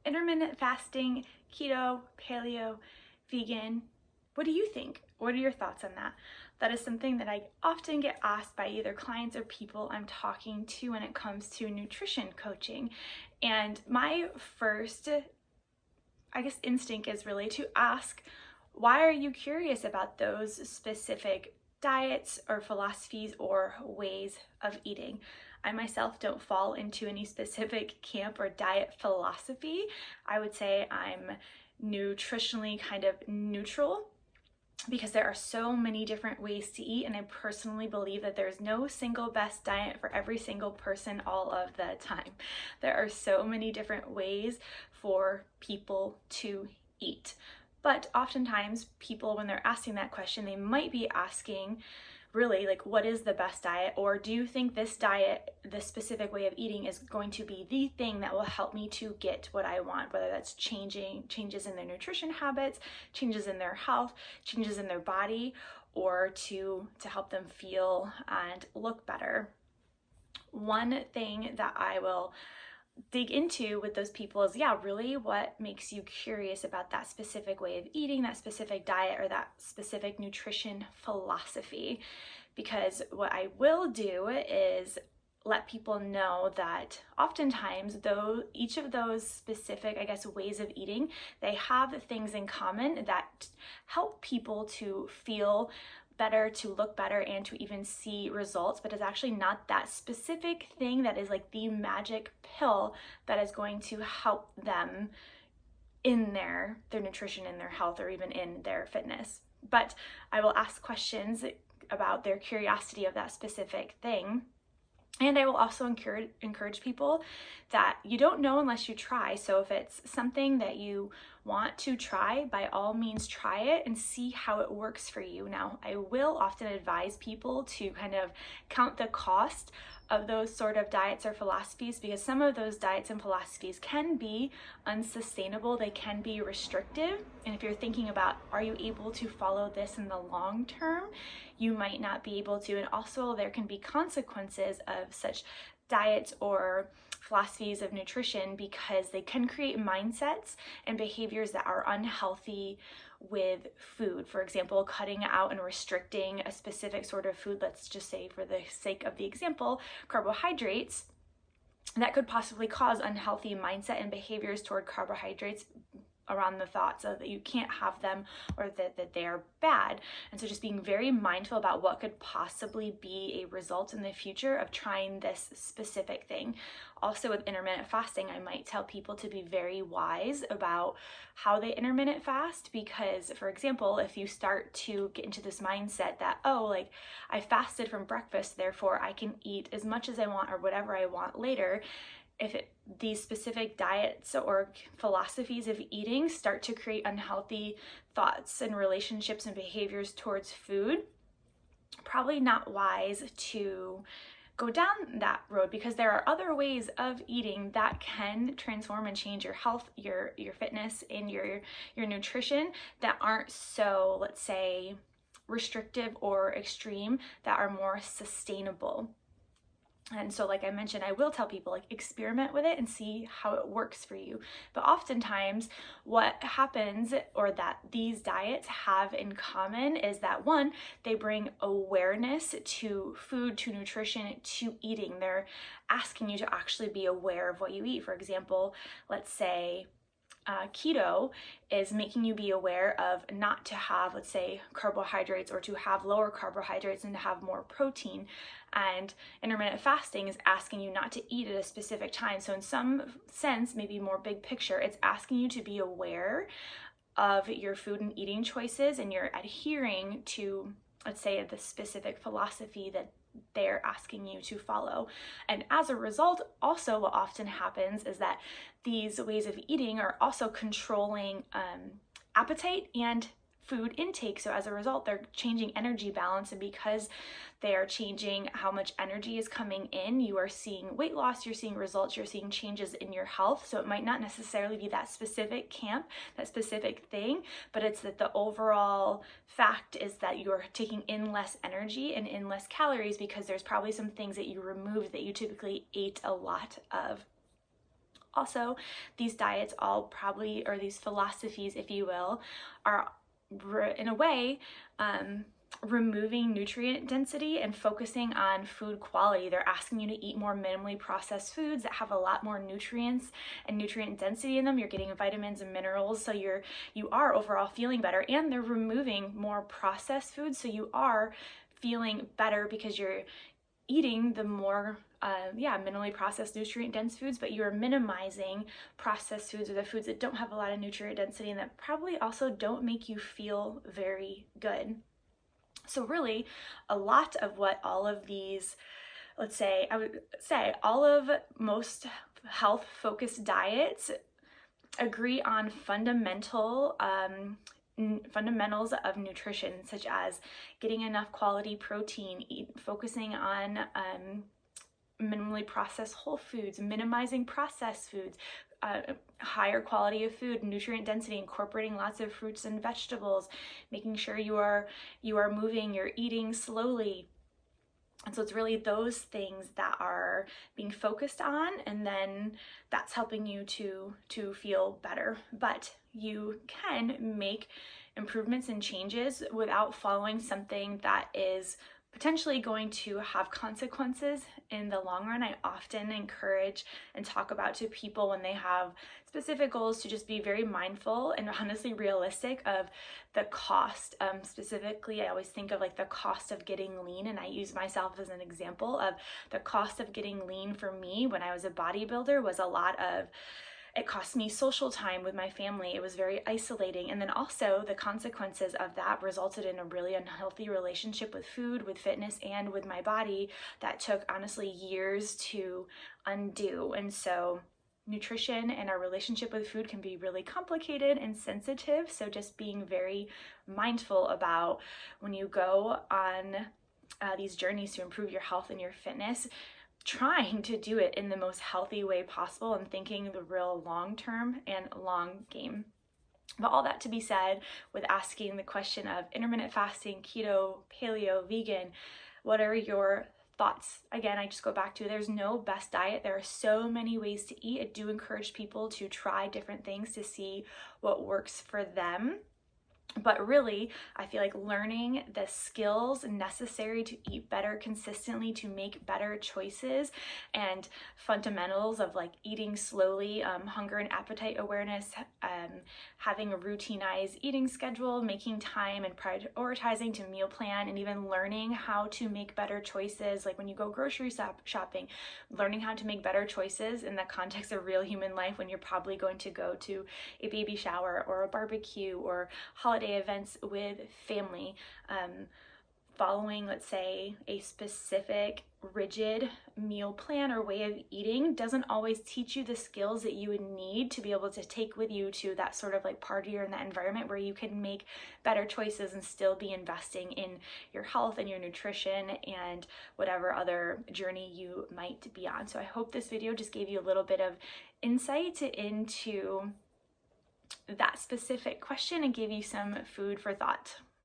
intermittent fasting, keto, paleo, vegan. What do you think? What are your thoughts on that? That is something that I often get asked by either clients or people I'm talking to when it comes to nutrition coaching. And my first, instinct is really to ask, why are you curious about those specific diets or philosophies or ways of eating? I myself don't fall into any specific camp or diet philosophy. I would say I'm nutritionally kind of neutral because there are so many different ways to eat, and I personally believe that there's no single best diet for every single person all of the time. There are so many different ways for people to eat. But oftentimes people, when they're asking that question, they might be asking really like, what is the best diet? Or do you think this diet, this specific way of eating is going to be the thing that will help me to get what I want? Whether that's changes in their nutrition habits, changes in their health, changes in their body, or to help them feel and look better. One thing that I will dig into with those people is, really what makes you curious about that specific way of eating, that specific diet, or that specific nutrition philosophy. Because what I will do is let people know that oftentimes, though each of those specific, ways of eating, they have things in common that help people to feel better, to look better, and to even see results, but it's actually not that specific thing that is like the magic pill that is going to help them in their nutrition, in their health, or even in their fitness. But I will ask questions about their curiosity of that specific thing. And I will also encourage people that you don't know unless you try. So if it's something that you want to try, by all means try it and see how it works for you. Now, I will often advise people to kind of count the cost of those sort of diets or philosophies, because some of those diets and philosophies can be unsustainable, they can be restrictive, and if you're thinking about, are you able to follow this in the long term, you might not be able to. And also there can be consequences of such diets or philosophies of nutrition, because they can create mindsets and behaviors that are unhealthy with food. For example, cutting out and restricting a specific sort of food, let's just say for the sake of the example, carbohydrates, that could possibly cause unhealthy mindset and behaviors toward carbohydrates around the thoughts of that you can't have them, or that they are bad. And so just being very mindful about what could possibly be a result in the future of trying this specific thing. Also with intermittent fasting, I might tell people to be very wise about how they intermittent fast, because for example, if you start to get into this mindset that, I fasted from breakfast, therefore I can eat as much as I want or whatever I want later, these specific diets or philosophies of eating start to create unhealthy thoughts and relationships and behaviors towards food, probably not wise to go down that road, because there are other ways of eating that can transform and change your health, your fitness, and your nutrition that aren't so, let's say, restrictive or extreme, that are more sustainable. And so, like I mentioned, I will tell people, experiment with it and see how it works for you. But oftentimes what happens, or that these diets have in common, is that one, they bring awareness to food, to nutrition, to eating. They're asking you to actually be aware of what you eat. For example, let's say keto is making you be aware of not to have, let's say, carbohydrates, or to have lower carbohydrates and to have more protein. And intermittent fasting is asking you not to eat at a specific time. So in some sense, maybe more big picture, it's asking you to be aware of your food and eating choices, and you're adhering to, let's say, the specific philosophy that they're asking you to follow. And as a result, also what often happens is that these ways of eating are also controlling appetite and food intake. So as a result, they're changing energy balance, and because they are changing how much energy is coming in, you are seeing weight loss, you're seeing results, you're seeing changes in your health. So it might not necessarily be that specific camp, that specific thing, but it's that the overall fact is that you're taking in less energy and in less calories, because there's probably some things that you removed that you typically ate a lot of. Also, these diets all probably, or these philosophies, if you will, are in a way removing nutrient density and focusing on food quality. They're asking you to eat more minimally processed foods that have a lot more nutrients and nutrient density in them. You're getting vitamins and minerals, so you are overall feeling better. And they're removing more processed foods, so you are feeling better because you're eating the more minimally processed nutrient dense foods, but you're minimizing processed foods or the foods that don't have a lot of nutrient density and that probably also don't make you feel very good. So really, a lot of what all of these, I would say all of most health-focused diets agree on fundamentals of nutrition, such as getting enough quality protein, focusing on minimally processed whole foods, minimizing processed foods, higher quality of food, nutrient density, incorporating lots of fruits and vegetables, making sure you are moving, you're eating slowly. And so it's really those things that are being focused on, and then that's helping you to feel better. But you can make improvements and changes without following something that is potentially going to have consequences in the long run. I often encourage and talk about to people when they have specific goals to just be very mindful and honestly realistic of the cost. Specifically, I always think of like the cost of getting lean, and I use myself as an example of the cost of getting lean for me when I was a bodybuilder was a lot of it cost me social time with my family. It was very isolating. And then also the consequences of that resulted in a really unhealthy relationship with food, with fitness, and with my body that took honestly years to undo. And so nutrition and our relationship with food can be really complicated and sensitive. So just being very mindful about when you go on these journeys to improve your health and your fitness, trying to do it in the most healthy way possible and thinking the real long-term and long game. But all that to be said, with asking the question of intermittent fasting, keto, paleo, vegan, what are your thoughts? Again, I just go back to there's no best diet. There are so many ways to eat. I do encourage people to try different things to see what works for them. But really, I feel like learning the skills necessary to eat better consistently, to make better choices, and fundamentals of like eating slowly, hunger and appetite awareness, having a routinized eating schedule, making time and prioritizing to meal plan, and even learning how to make better choices. Like when you go grocery shopping, learning how to make better choices in the context of real human life when you're probably going to go to a baby shower or a barbecue or holiday events with family. Following, let's say, a specific rigid meal plan or way of eating doesn't always teach you the skills that you would need to be able to take with you to that sort of like party or in that environment where you can make better choices and still be investing in your health and your nutrition and whatever other journey you might be on. So I hope this video just gave you a little bit of insight into that specific question and gave you some food for thought.